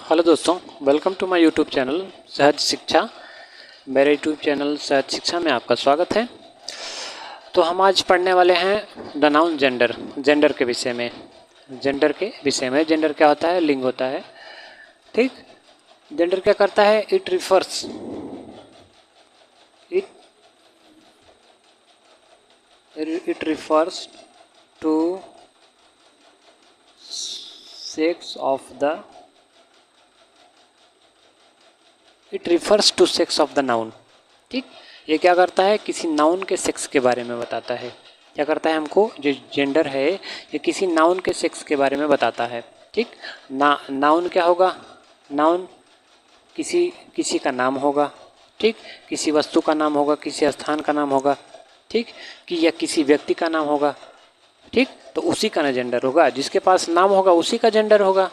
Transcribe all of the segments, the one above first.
Hello दोस्तों, welcome to my YouTube channel Sahaj Shiksha. मेरे YouTube channel Sahaj शिक्षा में आपका स्वागत है। तो हम आज पढ़ने वाले हैं द नाउन जेंडर, जेंडर के विषय में। जेंडर क्या होता है? लिंग होता है। ठीक। जेंडर क्या करता है? It refers to sex of the noun. ठीक। ये क्या करता है? किसी नाउन के सेक्स के बारे में बताता है। क्या करता है? हमको जो जेंडर है ये किसी नाउन के सेक्स के बारे में बताता है। ठीक। नाउन क्या होगा? नाउन किसी का नाम होगा। ठीक। किसी वस्तु का नाम होगा, किसी स्थान का नाम होगा। ठीक। कि या किसी व्यक्ति का नाम होगा। ठीक। तो उसी का ना जेंडर होगा। जिसके पास नाम होगा उसी का जेंडर होगा।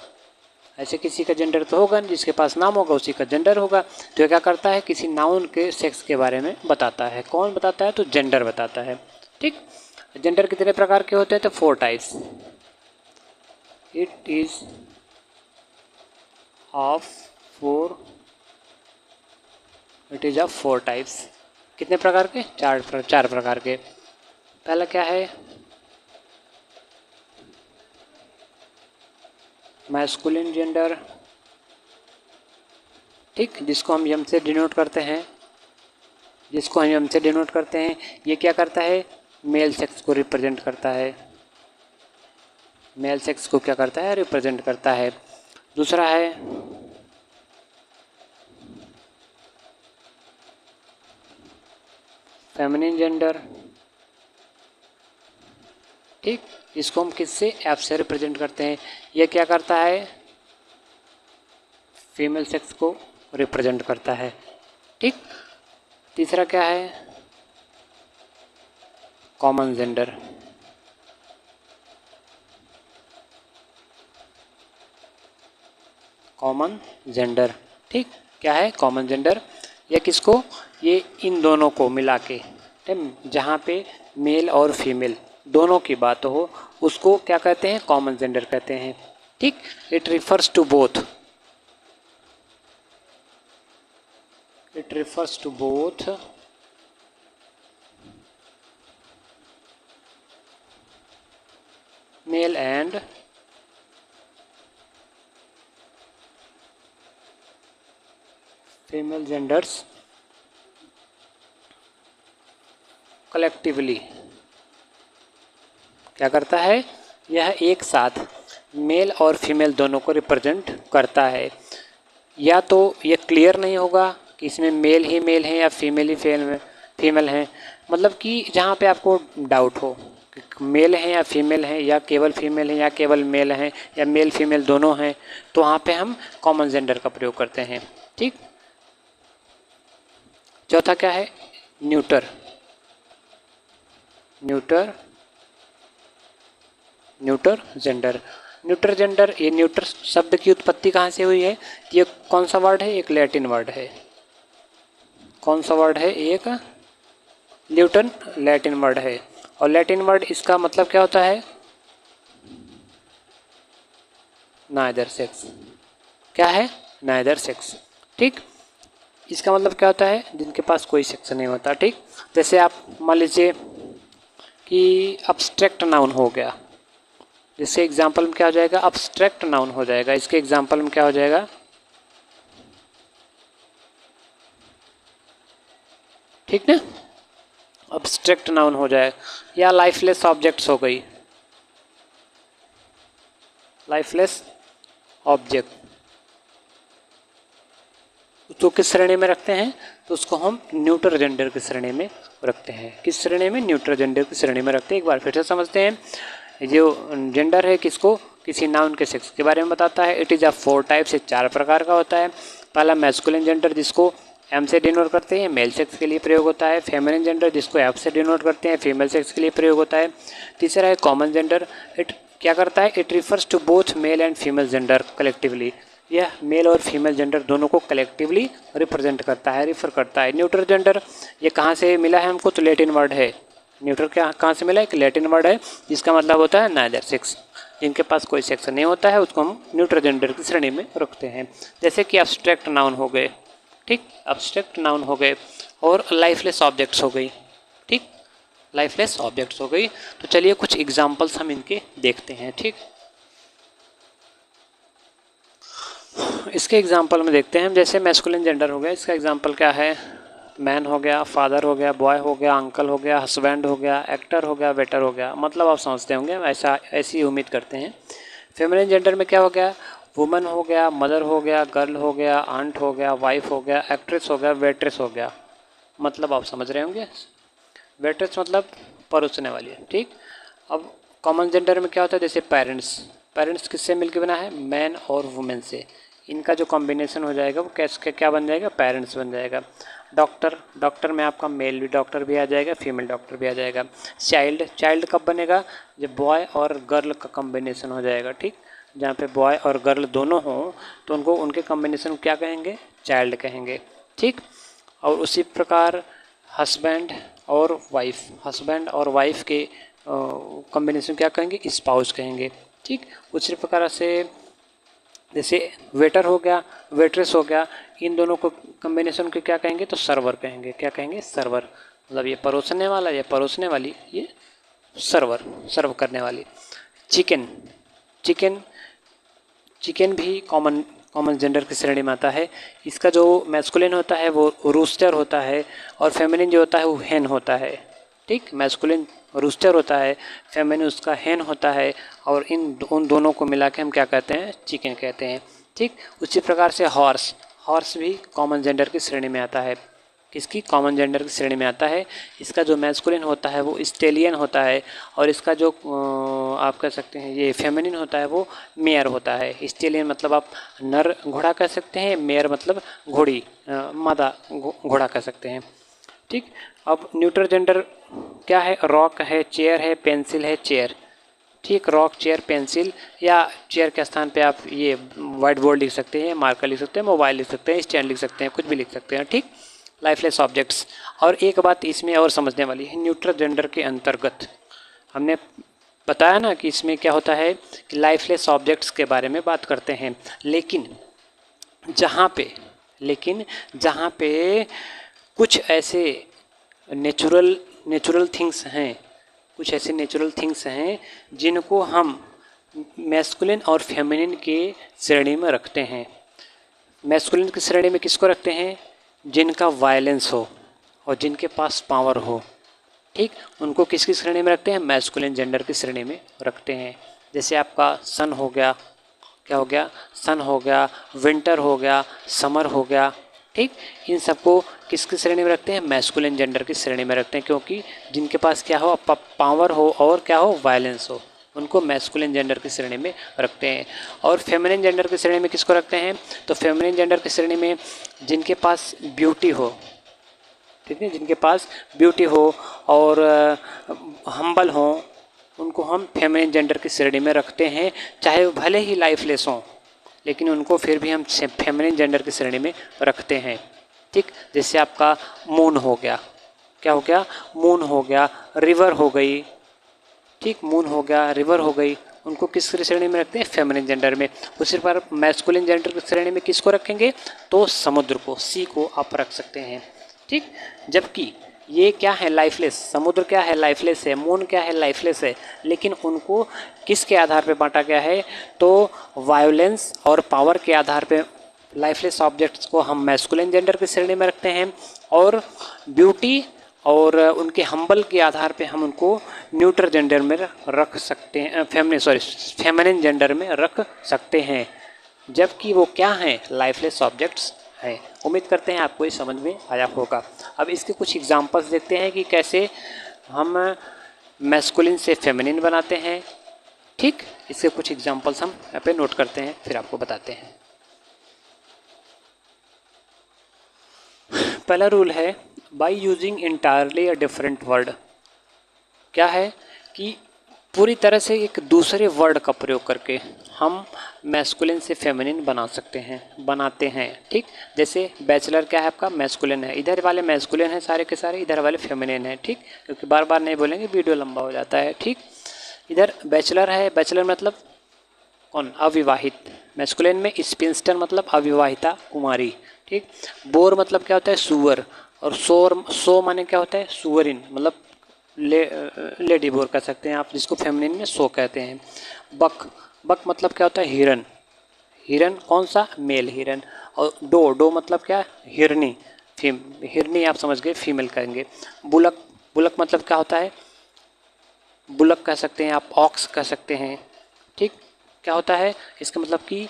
ऐसे किसी का जेंडर तो होगा नहीं, जिसके पास नाम होगा उसी का जेंडर होगा। तो क्या करता है? किसी नाउन के सेक्स के बारे में बताता है। कौन बताता है? तो जेंडर बताता है। ठीक। जेंडर कितने प्रकार के होते हैं? तो 4 types. It is of 4 types. कितने प्रकार के? 4 प्रकार के। पहला क्या है? Masculine gender. ठीक। जिसको हम यम से डिनोट करते हैं। ये क्या करता है? मेल सेक्स को रिप्रेजेंट करता है। मेल सेक्स को क्या करता है? रिप्रेजेंट करता है। दूसरा है फेमिनिन जेंडर। ठीक। इसको हम किससे? एफ से रिप्रेजेंट करते हैं। यह क्या करता है? फीमेल सेक्स को रिप्रेजेंट करता है। ठीक। तीसरा क्या है? Common gender. Common gender. ठीक। क्या है? Common gender. यह किसको? ये इन दोनों को मिला के, जहाँ पे मेल और फीमेल दोनों की बात हो उसको क्या कहते हैं? कॉमन जेंडर कहते हैं। ठीक। It refers to both male and female genders collectively. क्या करता है? यह एक साथ मेल और फीमेल दोनों को रिप्रेजेंट करता है। या तो ये क्लियर नहीं होगा कि इसमें मेल ही मेल है या फीमेल ही फीमेल है। मतलब कि जहाँ पे आपको डाउट हो कि मेल है या फीमेल है, या केवल फीमेल है या केवल मेल है, या मेल फीमेल दोनों हैं, तो वहाँ पे हम कॉमन जेंडर का प्रयोग करते हैं। ठीक। चौथा क्या है? Neuter gender. ये न्यूटर शब्द की उत्पत्ति कहाँ से हुई है? ये कौन सा वर्ड है? एक लैटिन वर्ड है। कौन सा वर्ड है? एक न्यूटन लैटिन वर्ड है। और लैटिन वर्ड इसका मतलब क्या होता है? Neither sex. क्या है? Neither sex. ठीक। इसका मतलब क्या होता है? जिनके पास कोई सेक्स नहीं होता। ठीक। जैसे आप मान लीजिए कि अब्स्ट्रैक्ट नाउन हो गया। जिससे एग्जाम्पल में क्या हो जाएगा? अब्स्ट्रैक्ट नाउन हो जाएगा। इसके एग्जाम्पल में क्या हो जाएगा? ठीक ना? अब्स्ट्रैक्ट नाउन हो जाए। या लाइफलेस ऑब्जेक्ट्स हो गई। लाइफलेस ऑब्जेक्ट तो किस श्रेणी में रखते हैं? तो उसको हम न्यूटर जेंडर की श्रेणी में रखते हैं। किस श्रेणी में? न्यूटर जेंडर की श्रेणी में रखते हैं। एक बार फिर से समझते हैं। जो जेंडर है किसको? किसी नाउन के सेक्स के बारे में बताता है। इट इज़ ऑफ 4 टाइप से 4 प्रकार का होता है। पहला मैस्कुलिन जेंडर, जिसको एम से डिनोट करते हैं, मेल सेक्स के लिए प्रयोग होता है। फेमिनिन जेंडर, जिसको एफ से डिनोट करते हैं, फीमेल सेक्स के लिए प्रयोग होता है। तीसरा है कॉमन जेंडर। इट क्या करता है? It refers to both male and female gender collectively. यह मेल और फीमेल जेंडर दोनों को कलेक्टिवली रिप्रेजेंट करता है, रिफर करता है। न्यूट्रल जेंडर ये कहाँ से मिला है हमको? तो लैटिन वर्ड है। न्यूट्रल क्या कहाँ से मिला? एक लैटिन वर्ड है जिसका मतलब होता है नाइदर सेक्स। जिनके पास कोई सेक्स नहीं होता है उसको हम न्यूट्रल जेंडर की श्रेणी में रखते हैं। जैसे कि एब्स्ट्रैक्ट नाउन हो गए, ठीक, एब्स्ट्रैक्ट नाउन हो गए, और लाइफलेस ऑब्जेक्ट्स हो गई, ठीक, लाइफलेस ऑब्जेक्ट्स हो गई। तो चलिए कुछ एग्जांपल्स हम इनके देखते हैं, ठीक। इसके एग्जांपल में देखते हैं, जैसे मैस्कुलिन जेंडर हो गया, इसका एग्जांपल क्या है, मैन हो गया, फादर हो गया, बॉय हो गया, अंकल हो गया, हस्बैंड हो गया, एक्टर हो गया, वेटर हो गया। मतलब आप समझते होंगे, ऐसी उम्मीद करते हैं। फेमिनिन जेंडर में क्या हो गया, वुमन हो गया, मदर हो गया, गर्ल हो गया, आंट हो गया, वाइफ हो गया, एक्ट्रेस हो गया, वेट्रेस हो गया। मतलब आप समझ रहे होंगे, वेट्रेस मतलब परोसने वाली है, ठीक। अब कॉमन जेंडर में क्या होता है, जैसे पेरेंट्स, पेरेंट्स किससे मिलकर बना है, मैन और वुमेन से। इनका जो कॉम्बिनेशन हो जाएगा वो कैसे क्या बन जाएगा, पेरेंट्स बन जाएगा। डॉक्टर, डॉक्टर में आपका मेल भी डॉक्टर भी आ जाएगा, फीमेल डॉक्टर भी आ जाएगा। चाइल्ड, चाइल्ड कब बनेगा, जब बॉय और गर्ल का कॉम्बिनेशन हो जाएगा, ठीक। जहाँ पे बॉय और गर्ल दोनों हों तो उनको उनके कॉम्बिनेशन क्या कहेंगे, चाइल्ड कहेंगे, ठीक। और उसी प्रकार हस्बैंड और वाइफ, हस्बैंड और वाइफ के कॉम्बिनेशन क्या कहेंगे, स्पाउस कहेंगे, ठीक। उसी प्रकार से जैसे वेटर हो गया, वेट्रेस हो गया, इन दोनों को कॉम्बिनेशन के क्या कहेंगे, तो सर्वर कहेंगे। क्या कहेंगे, सर्वर। मतलब ये परोसने वाला, ये परोसने वाली, ये सर्वर, सर्व करने वाली। चिकन, चिकन, चिकन भी कॉमन जेंडर की श्रेणी में आता है। इसका जो मैस्कुलिन होता है वो रूस्टर होता है, और फेमिनिन जो होता है वो हेन होता है, ठीक। मैस्कुलिन रूस्टर होता है, फेमिनिन उसका हेन होता है, और उन दोनों को मिला के हम क्या कहते हैं, चिकन कहते हैं, ठीक। उसी प्रकार से हॉर्स, हॉर्स भी कॉमन जेंडर की श्रेणी में आता है। किसकी, कॉमन जेंडर की श्रेणी में आता है। इसका जो मैस्कुलिन होता है वो स्टेलियन होता है, और इसका जो आप कह सकते हैं ये फेमिनिन होता है वो मेयर होता है। स्टेलियन मतलब आप नर घोड़ा कह सकते हैं, मेयर मतलब घोड़ी, मादा घोड़ा कह सकते हैं, ठीक। अब न्यूट्रल जेंडर क्या है, रॉक है, चेयर है, पेंसिल है, चेयर, ठीक। रॉक, चेयर, पेंसिल, या चेयर के स्थान पे आप ये व्हाइट बोर्ड लिख सकते हैं, मार्कर लिख सकते हैं, मोबाइल लिख सकते हैं, स्टैंड लिख सकते हैं, कुछ भी लिख सकते हैं, ठीक। Lifeless objects. और एक बात इसमें और समझने वाली है, न्यूट्रल जेंडर के अंतर्गत हमने बताया ना कि इसमें क्या होता है कि लाइफलेस ऑब्जेक्ट्स के बारे में बात करते हैं, लेकिन जहाँ पे कुछ ऐसे नेचुरल थिंग्स हैं, कुछ ऐसे नेचुरल थिंग्स हैं जिनको हम मैस्कुलिन और फेमिनिन के श्रेणी में रखते हैं। मैस्कुलिन की श्रेणी में किसको रखते हैं, जिनका वायलेंस हो और जिनके पास पावर हो, ठीक, उनको किसकी श्रेणी में रखते हैं, मैस्कुलिन जेंडर की श्रेणी में रखते हैं। जैसे आपका सन हो गया, क्या हो गया, सन हो गया, विंटर हो गया, समर हो गया, ठीक। इन सबको किसकी श्रेणी में रखते हैं, मैस्कुलिन जेंडर की श्रेणी में रखते हैं, क्योंकि जिनके पास क्या हो, पावर हो और क्या हो, वायलेंस हो, उनको मैस्कुलिन जेंडर की श्रेणी में रखते हैं। और फेमिनिन जेंडर की श्रेणी में किसको रखते हैं, तो फेमिनिन जेंडर की श्रेणी में जिनके पास ब्यूटी हो, ठीक है, जिनके पास ब्यूटी हो और हम्बल हो, उनको हम फेमिनिन जेंडर की श्रेणी में रखते हैं। चाहे वो भले ही लाइफलेस हों, लेकिन उनको फिर भी हम फेमिनिन जेंडर की श्रेणी में रखते हैं, ठीक। जैसे आपका मून हो गया, क्या हो गया, मून हो गया, रिवर हो गई, ठीक, मून हो गया, रिवर हो गई, उनको किस श्रेणी में रखते हैं, फेमिनिन जेंडर में। उसी पर मैस्कुलिन जेंडर की श्रेणी में किसको रखेंगे, तो समुद्र को, सी को आप रख सकते हैं, ठीक। जबकि ये क्या है, लाइफलेस, समुद्र क्या है, लाइफलेस है, मून क्या है, लाइफलेस है, लेकिन उनको किसके आधार पर बांटा गया है, तो वायोलेंस और पावर के आधार पर लाइफलेस ऑब्जेक्ट्स को हम मैस्कुलिन जेंडर की श्रेणी में रखते हैं, और ब्यूटी और उनके हम्बल के आधार पे हम उनको न्यूट्रल जेंडर में रख सकते हैं, फेमिनिन जेंडर में रख सकते हैं, जबकि वो क्या हैं, लाइफलेस ऑब्जेक्ट्स हैं। उम्मीद करते हैं आपको ये समझ में आया होगा। अब इसके कुछ एग्जांपल्स देखते हैं कि कैसे हम मैस्कुलिन से फेमिनिन बनाते हैं, ठीक। इसके कुछ एग्जांपल्स हम यहाँ पे नोट करते हैं, फिर आपको बताते हैं। पहला रूल है by using entirely a different word. क्या है कि पूरी तरह से एक दूसरे वर्ड का प्रयोग करके हम मैस्कुलिन से फेमिनिन बना सकते हैं, बनाते हैं, ठीक। जैसे बैचलर क्या है आपका, मैस्कुलिन है, इधर वाले मैस्कुलिन है सारे के सारे, इधर वाले फेमिनिन है, ठीक। क्योंकि बार बार नहीं बोलेंगे, वीडियो लंबा हो जाता है, ठीक। इधर बैचलर है, बैचलर मतलब कौन, अविवाहित। मैस्कुलिन में स्पिंस्टर मतलब अविवाहिता कुमारी, ठीक। बोर मतलब क्या होता है, सुअर। और सो माने क्या होता है, सुअरिन मतलब लेडी बोर कह सकते हैं आप, जिसको फेमिनिन में सो कहते हैं। बक मतलब क्या होता है, हिरन। हिरन कौन सा, मेल हिरन। और डो मतलब क्या, हिरनी। हिरनी आप समझ गए, फीमेल कहेंगे। बुलक मतलब क्या होता है, बुलक कह सकते हैं आप, ऑक्स कह सकते हैं, ठीक। क्या होता है इसका मतलब कि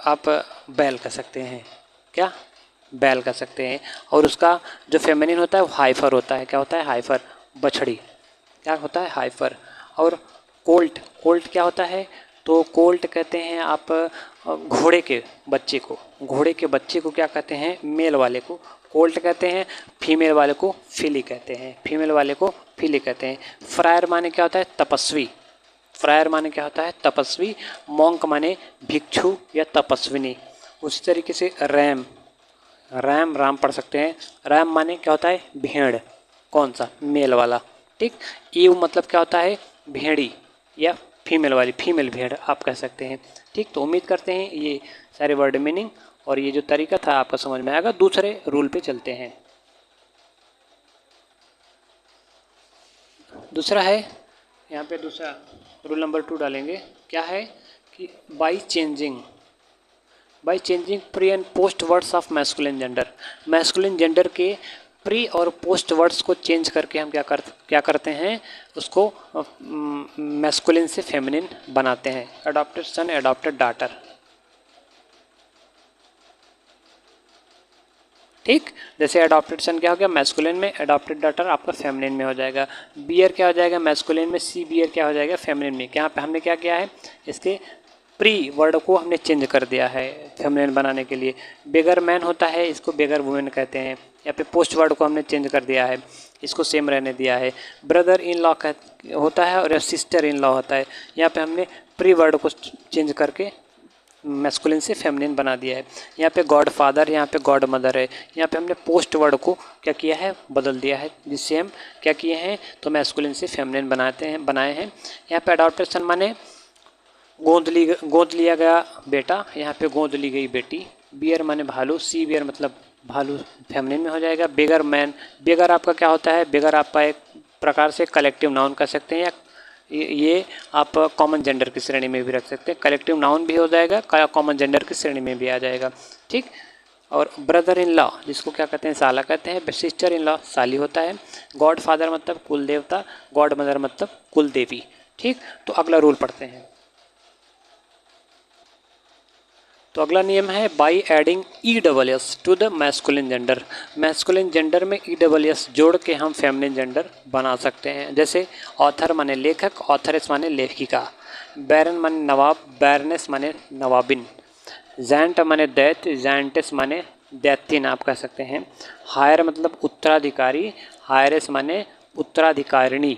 आप बैल कह सकते हैं, क्या, बैल कह सकते हैं। और उसका जो फेमिनिन होता है वो हाइफर होता है। क्या होता है, हाइफर, बछड़ी, क्या होता है, हाइफर। और कोल्ट क्या होता है, तो कोल्ट कहते हैं आप घोड़े के बच्चे को क्या कहते हैं, मेल वाले को कोल्ट कहते हैं, फीमेल वाले को फिली कहते हैं। फ्रायर माने क्या होता है, तपस्वी। मॉन्क माने भिक्षु या तपस्विनी। उसी तरीके से राम पढ़ सकते हैं। राम माने क्या होता है, भेड़, कौन सा, मेल वाला, ठीक। ईव मतलब क्या होता है, भेड़ी या फीमेल भेड़ आप कह सकते हैं, ठीक। तो उम्मीद करते हैं ये सारे वर्ड मीनिंग और ये जो तरीका था आपका समझ में आएगा। दूसरे रूल पे चलते हैं। दूसरा है, यहाँ पे दूसरा रूल नंबर 2 डालेंगे। क्या है कि by changing pre and post words of masculine gender के प्री और पोस्ट वर्ड्स को चेंज करके हम क्या करते हैं, उसको मैस्कुलिन से फेमिनिन बनाते हैं। अडॉप्टेड सन, अडॉप्टेड डॉटर, ठीक। जैसे अडॉप्टेड सन क्या हो गया मैस्कुलिन में, अडॉप्टेड डॉटर आपका फेमिनिन में हो जाएगा। बियर क्या हो जाएगा मैस्कुलिन में, सी बियर क्या हो जाएगा फेमिनिन में। यहाँ पे हमने क्या किया है, इसके प्री वर्ड को हमने चेंज कर दिया है फेमिनिन बनाने के लिए। बेगर मैन होता है, इसको बेगर वुमेन कहते हैं। यहाँ पे पोस्ट वर्ड को हमने चेंज कर दिया है, इसको सेम रहने दिया है। ब्रदर इन लॉ होता है और सिस्टर इन लॉ होता है। यहाँ पे हमने प्री वर्ड को चेंज करके मैस्कुलिन से फेमिनिन बना दिया है। यहाँ पे गॉड फादर, यहाँ पे गॉड मदर है। यहाँ पे हमने पोस्ट वर्ड को क्या किया है, बदल दिया है, जिससे हम क्या किए हैं, तो मैस्कुलिन से फेमिनिन बनाए हैं। यहाँ पे अडॉप्टेशन माने गोद लिया गया बेटा, यहाँ पे गोद ली गई बेटी। बियर माने भालू, सी बियर मतलब भालू फेमिनिन में हो जाएगा। बेगर मैन, बेगर आपका क्या होता है, बेगर आपका एक प्रकार से कलेक्टिव नाउन कह सकते हैं, या ये आप कॉमन जेंडर की श्रेणी में भी रख सकते हैं। कलेक्टिव नाउन भी हो जाएगा, कॉमन जेंडर की श्रेणी में भी आ जाएगा, ठीक। और ब्रदर इन लॉ जिसको क्या कहते हैं, साला कहते हैं। सिस्टर इन लॉ साली होता है। गॉड फादर मतलब कुल देवता, गॉड मदर मतलब कुल देवी, ठीक। तो अगला रूल पढ़ते हैं। तो अगला नियम है by adding ESS to the masculine gender. Masculine gender में ESS जोड़ के हम फेमिनिन जेंडर बना सकते हैं। जैसे ऑथर माने लेखक, ऑथरेस माने लेखिका। बैरन माने नवाब, बैरनेस माने नवाबिन। जैंट माने दैत्य, जैंटेस माने दैत्यन आप कह सकते हैं। हायर मतलब उत्तराधिकारी, हायरेस माने उत्तराधिकारिणी।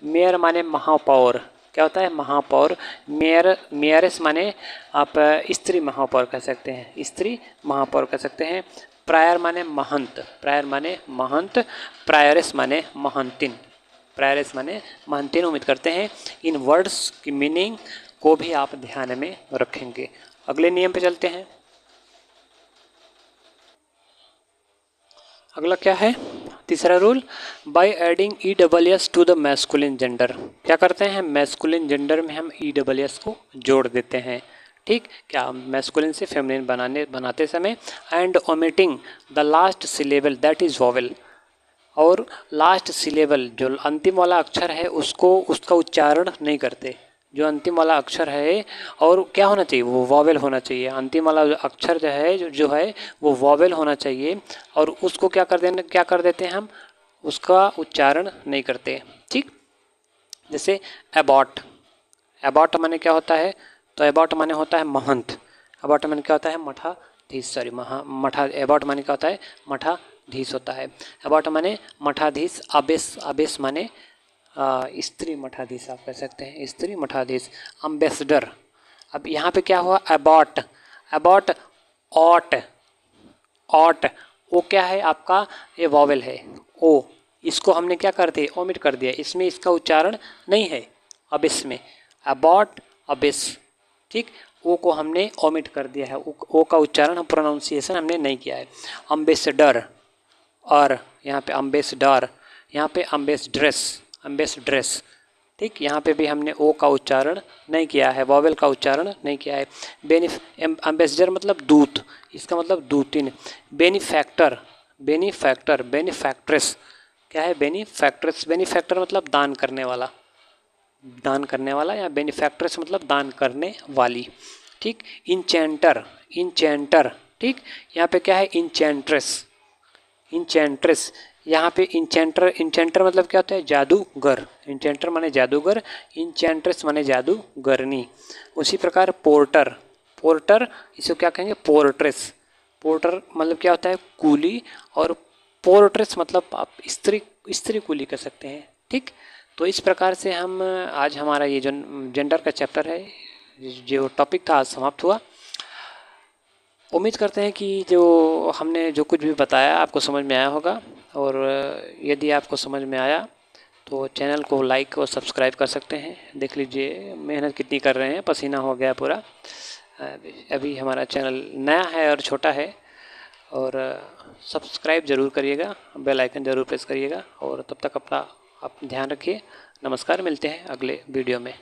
मेयर माने महापौर, क्या होता है, महापौर। मेयरेस माने आप स्त्री महापौर कह सकते हैं। प्रायर माने महंत, प्रायरेस माने महंतिन। उम्मीद करते हैं इन वर्ड्स की मीनिंग को भी आप ध्यान में रखेंगे। अगले नियम पे चलते हैं। अगला क्या है, तीसरा rule, by adding ESS to the masculine gender. क्या करते हैं, मैस्कुलिन जेंडर में हम ESS को जोड़ देते हैं, ठीक। क्या मैस्कुलिन से फेमिनिन बनाते समय and omitting the last syllable that is vowel. और लास्ट सिलेबल जो अंतिम वाला अक्षर है उसका उच्चारण नहीं करते। जो अंतिम वाला अक्षर है और क्या होना चाहिए, वो वॉवेल होना चाहिए। अंतिम वाला अक्षर जो है वो वॉवेल होना चाहिए, और उसको क्या कर देते हैं हम, उसका उच्चारण नहीं करते, ठीक। जैसे एबॉट माने क्या होता है, तो एबॉट माने होता है महंत। एबॉट माने क्या होता है, एबॉट माने क्या होता है, मठाधीश होता है। एबॉट माने मठाधीश। अबेस माने स्त्री मठाधीश आप कह सकते हैं, स्त्री मठाधीश। अम्बेसडर, अब यहाँ पे क्या हुआ, अबॉट ऑट, वो क्या है आपका, ये वॉवेल है ओ, इसको हमने क्या कर दिया, ओमिट कर दिया, इसमें इसका उच्चारण नहीं है। अब इसमें अबॉट अबिस, ठीक, ओ को हमने ओमिट कर दिया है, ओ का उच्चारण, प्रोनाउंसिएशन हमने नहीं किया है। अम्बेसडर, और यहाँ पे अम्बेसडर, यहाँ पे अम्बेसड्रेस, अम्बेसड्रेस, ठीक, यहाँ पे भी हमने ओ का उच्चारण नहीं किया है, वॉवेल का उच्चारण नहीं किया है। अम्बेसडर मतलब दूत, इसका मतलब दूतिन। बेनिफैक्टर, बेनिफैक्टर, बेनिफैक्ट्रेस, क्या है बेनिफैक्ट्रेस, बेनिफैक्टर मतलब दान करने वाला, दान करने वाला, या बेनिफैक्ट्रेस मतलब दान करने वाली, ठीक। इंचेंटर, इंचेंटर, ठीक, यहाँ पे क्या है इंचेंट्रेस, इंचेंट्रेस, यहाँ पे इंचेंटर, इंचेंटर मतलब क्या होता है जादूगर, इंचेंटर माने जादूगर, इंचेंट्रेस माने जादूगरनी। उसी प्रकार पोर्टर, पोर्टर इसे क्या कहेंगे पोर्ट्रेस, पोर्टर मतलब क्या होता है कूली, और पोर्ट्रेस मतलब आप स्त्री, स्त्री कूली कर सकते हैं, ठीक। तो इस प्रकार से हम आज हमारा ये जो जेंडर का चैप्टर है, जो टॉपिक था, आज समाप्त हुआ। उम्मीद करते हैं कि जो हमने जो कुछ भी बताया आपको समझ में आया होगा, और यदि आपको समझ में आया तो चैनल को लाइक और सब्सक्राइब कर सकते हैं। देख लीजिए मेहनत कितनी कर रहे हैं, पसीना हो गया पूरा। अभी हमारा चैनल नया है और छोटा है, और सब्सक्राइब ज़रूर करिएगा, बेल आइकन ज़रूर प्रेस करिएगा, और तब तक अपना आप ध्यान रखिए। नमस्कार, मिलते हैं अगले वीडियो में।